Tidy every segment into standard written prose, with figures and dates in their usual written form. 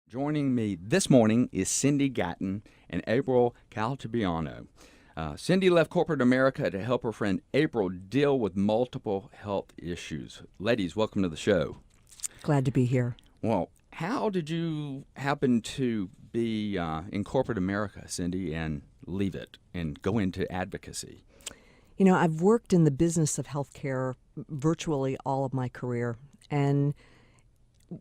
Joining me this morning is Cindy Gatton and April Caltabiano. Cindy left corporate America to help her friend April deal with multiple health issues. Ladies, welcome to the show. Glad to be here. Well, how did you happen to be in corporate America, Cindy, and leave it and go into advocacy? You know, I've worked in the business of healthcare virtually all of my career. And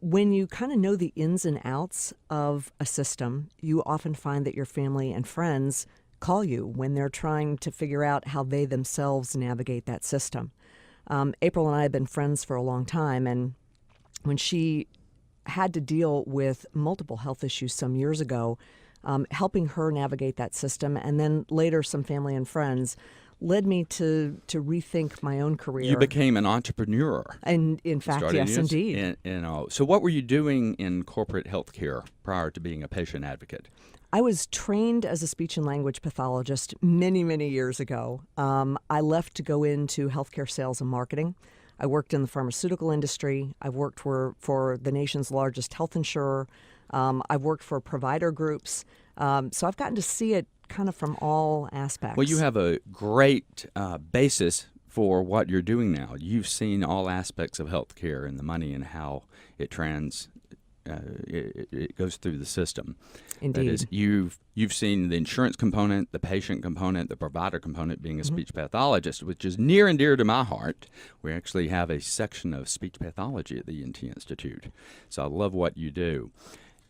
when you kind of know the ins and outs of a system, you often find that your family and friends call you when they're trying to figure out how they themselves navigate that system. April and I have been friends for a long time, and when she had to deal with multiple health issues some years ago, helping her navigate that system, and then later some family and friends, led me to rethink my own career. You became an entrepreneur. And in fact, yes, indeed. So what were you doing in corporate healthcare prior to being a patient advocate? I was trained as a speech and language pathologist many, many years ago. I left to go into healthcare sales and marketing. I worked in the pharmaceutical industry. I've worked for the nation's largest health insurer. I've worked for provider groups. So I've gotten to see it kind of from all aspects. Well, you have a great basis for what you're doing now. You've seen all aspects of healthcare and the money and how it it goes through the system. Indeed. That is, you've seen the insurance component, the patient component, the provider component, being a speech pathologist, which is near and dear to my heart. We actually have a section of speech pathology at the ENT Institute. So I love what you do.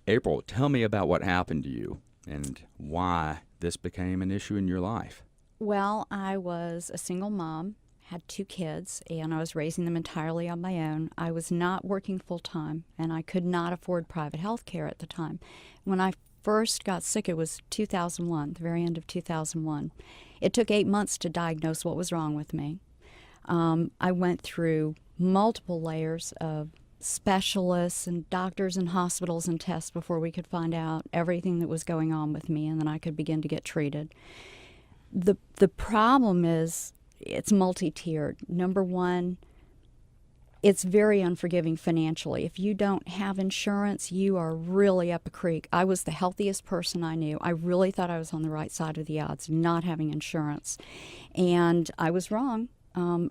April, tell me about what happened to you and why this became an issue in your life. Well, I was a single mom, had 2 kids, and I was raising them entirely on my own. I was not working full-time, and I could not afford private health care at the time. When I first got sick, it was 2001, the very end of 2001. It took 8 months to diagnose what was wrong with me. I went through multiple layers of specialists and doctors and hospitals and tests before we could find out everything that was going on with me, and then I could begin to get treated. The problem is it's multi-tiered. Number one, it's very unforgiving financially. If you don't have insurance, you are really up a creek. I was the healthiest person I knew. I really thought I was on the right side of the odds, not having insurance. And I was wrong.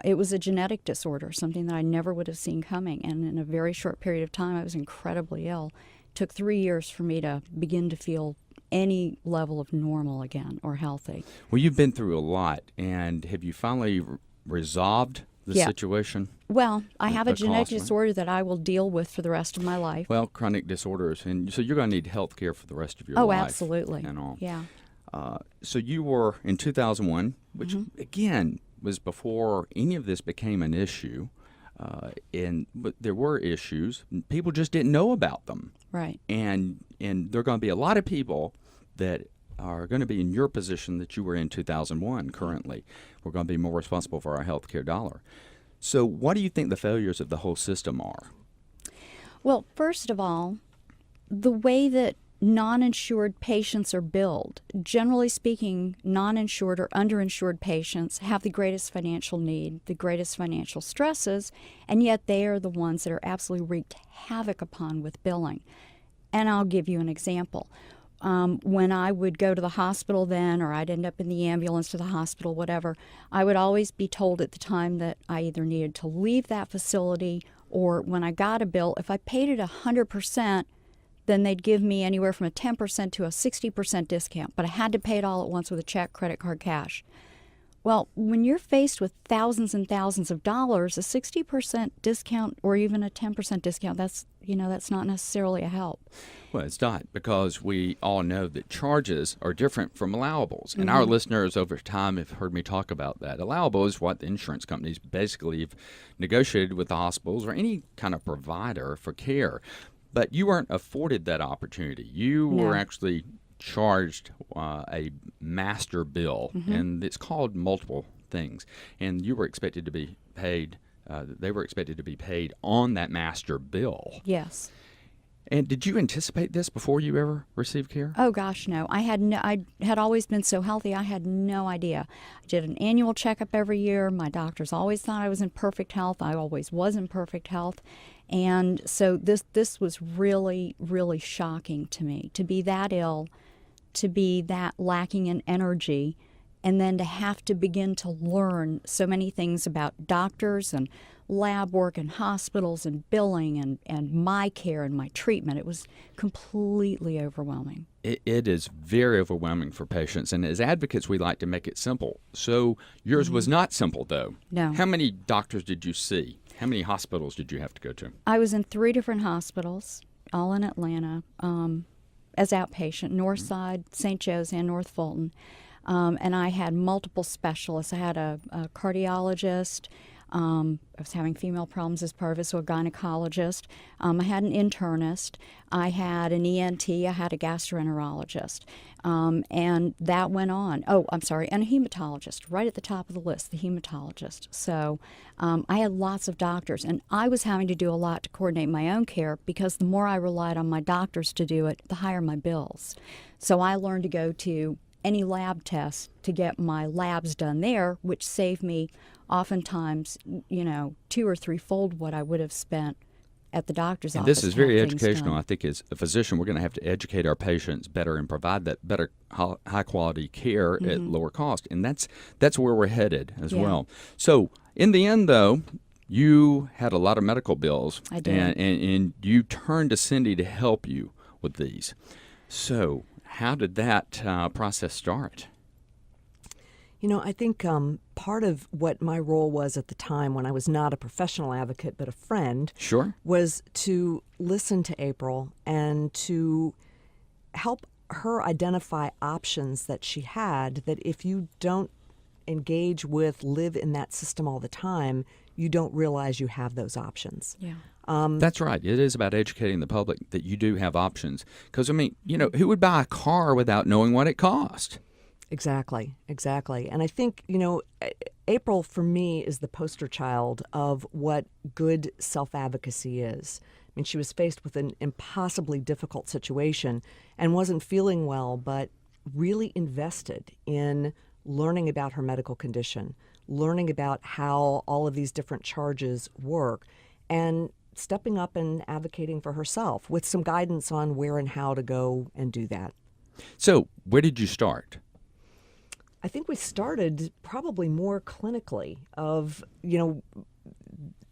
It was a genetic disorder, something that I never would have seen coming. And in a very short period of time, I was incredibly ill. It took 3 years for me to begin to feel any level of normal again or healthy. Well, you've been through a lot, and have you finally resolved the situation? Well, I have a genetic disorder that I will deal with for the rest of my life. Well, chronic disorders, and so you're going to need health care for the rest of your life. Oh, absolutely. And all. Yeah. So you were in 2001, which, again, was before any of this became an issue. But there were issues. People just didn't know about them. Right. And there are going to be a lot of people that are going to be in your position that you were in 2001 currently. We're going to be more responsible for our health care dollar. So what do you think the failures of the whole system are? Well, first of all, the way that non-insured patients are billed. Generally speaking, non-insured or underinsured patients have the greatest financial need, the greatest financial stresses, and yet they are the ones that are absolutely wreaked havoc upon with billing. And I'll give you an example. When I would go to the hospital then, or I'd end up in the ambulance to the hospital, whatever, I would always be told at the time that I either needed to leave that facility, or when I got a bill, if I paid it 100%, then they'd give me anywhere from a 10% to a 60% discount. But I had to pay it all at once with a check, credit card, cash. Well, when you're faced with thousands and thousands of dollars, a 60% discount or even a 10% discount, that's not necessarily a help. Well, it's not, because we all know that charges are different from allowables. And our listeners over time have heard me talk about that. Allowable is what the insurance companies basically have negotiated with the hospitals or any kind of provider for care. But you weren't afforded that opportunity. You were actually charged a master bill, and it's called multiple things. And you were expected to be paid, they were expected to be paid on that master bill. Yes. And did you anticipate this before you ever received care? Oh gosh, no. I had always been so healthy. I had no idea. I did an annual checkup every year. My doctors always thought I was in perfect health. I always was in perfect health. And so this was really, really shocking to me, to be that ill, to be that lacking in energy, and then to have to begin to learn so many things about doctors and lab work and hospitals and billing and my care and my treatment. It was completely overwhelming. It is very overwhelming for patients, and as advocates, we like to make it simple. So yours was not simple, though. No. How many doctors did you see? How many hospitals did you have to go to? I was in 3 different hospitals, all in Atlanta, as outpatient, Northside, St. Joe's, and North Fulton. And I had multiple specialists. I had a cardiologist. I was having female problems as part of it, so a gynecologist. I had an internist. I had an ENT. I had a gastroenterologist. And that went on. Oh, I'm sorry, and a hematologist, right at the top of the list, the hematologist. So I had lots of doctors, and I was having to do a lot to coordinate my own care because the more I relied on my doctors to do it, the higher my bills. So I learned to go to any lab test to get my labs done there, which saved me oftentimes, 2 or 3-fold what I would have spent at the doctor's And office. this is to have very things educational. done. I think as a physician, we're going to have to educate our patients better and provide that better high quality care at lower cost. And that's where we're headed as Yeah. well. So in the end, though, you had a lot of medical bills. I did. And you turned to Cindy to help you with these. So how did that process start? I think part of what my role was at the time when I was not a professional advocate but a friend Sure. was to listen to April and to help her identify options that she had that if you don't engage with, live in that system all the time, you don't realize you have those options. Yeah. That's right. It is about educating the public that you do have options. Because, who would buy a car without knowing what it cost? Exactly. And I think, April for me is the poster child of what good self-advocacy is. I mean, she was faced with an impossibly difficult situation and wasn't feeling well, but really invested in learning about her medical condition, learning about how all of these different charges work, and stepping up and advocating for herself with some guidance on where and how to go and do that. So where did you start? I think we started probably more clinically of,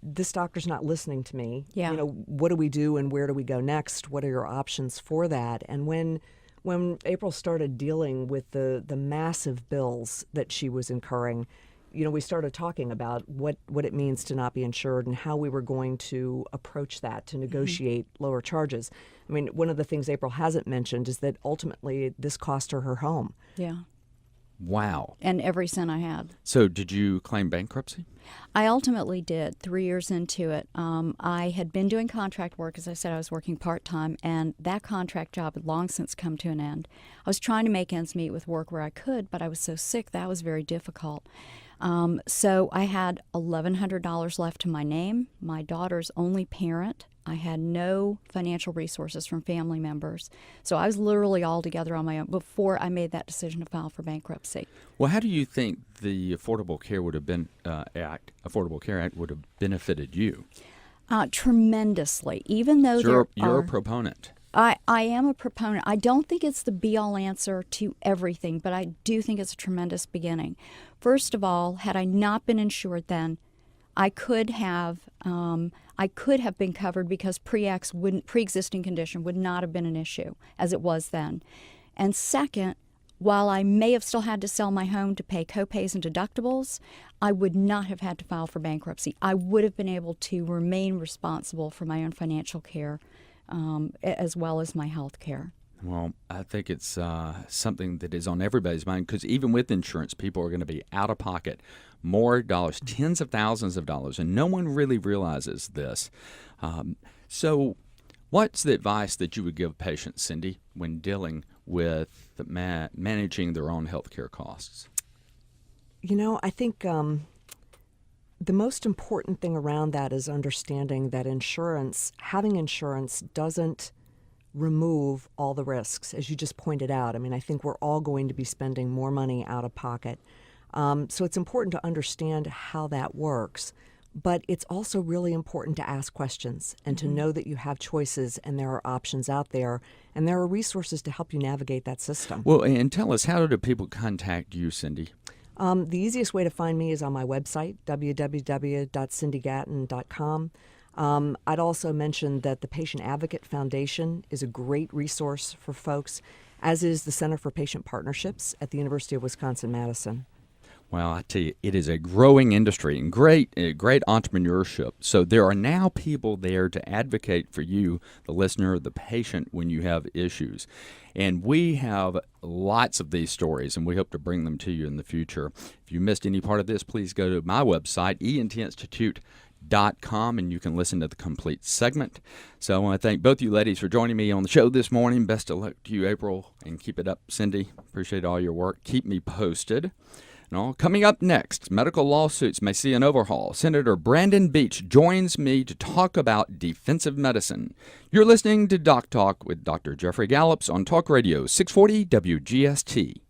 this doctor's not listening to me. Yeah. What do we do and where do we go next? What are your options for that? And when April started dealing with the massive bills that she was incurring, we started talking about what it means to not be insured and how we were going to approach that to negotiate lower charges. I mean, one of the things April hasn't mentioned is that ultimately this cost her home. Yeah. Wow. And every cent I had. So did you claim bankruptcy? I ultimately did 3 years into it. I had been doing contract work. As I said, I was working part-time, and that contract job had long since come to an end. I was trying to make ends meet with work where I could, but I was so sick that was very difficult. So I had $1,100 left to my name, my daughter's only parent. I had no financial resources from family members. So I was literally all together on my own before I made that decision to file for bankruptcy. Well, how do you think the Affordable Care Act would have benefited you? Tremendously. Even though You're a proponent. I am a proponent. I don't think it's the be-all answer to everything, but I do think it's a tremendous beginning. First of all, had I not been insured then, I could have been covered because pre-existing condition would not have been an issue as it was then. And second, while I may have still had to sell my home to pay co-pays and deductibles, I would not have had to file for bankruptcy. I would have been able to remain responsible for my own financial care as well as my health care. Well, I think it's something that is on everybody's mind because even with insurance, people are going to be out of pocket more dollars, tens of thousands of dollars, and no one really realizes this. So what's the advice that you would give patients, Cindy, when dealing with managing their own health care costs? I think the most important thing around that is understanding that having insurance doesn't remove all the risks, as you just pointed out. I mean, I think we're all going to be spending more money out of pocket. So it's important to understand how that works. But it's also really important to ask questions and to know that you have choices and there are options out there and there are resources to help you navigate that system. Well, and tell us, how do people contact you, Cindy? The easiest way to find me is on my website, www.cindygatton.com. I'd also mention that the Patient Advocate Foundation is a great resource for folks, as is the Center for Patient Partnerships at the University of Wisconsin-Madison. Well, I tell you, it is a growing industry and great entrepreneurship. So there are now people there to advocate for you, the listener, the patient, when you have issues. And we have lots of these stories, and we hope to bring them to you in the future. If you missed any part of this, please go to my website, entinstitute.com, and you can listen to the complete segment. So I want to thank both you ladies for joining me on the show this morning. Best of luck to you, April, and keep it up, Cindy. Appreciate all your work. Keep me posted. Coming up next, medical lawsuits may see an overhaul. Senator Brandon Beach joins me to talk about defensive medicine. You're listening to Doc Talk with Dr. Jeffrey Gallops on Talk Radio 640 WGST.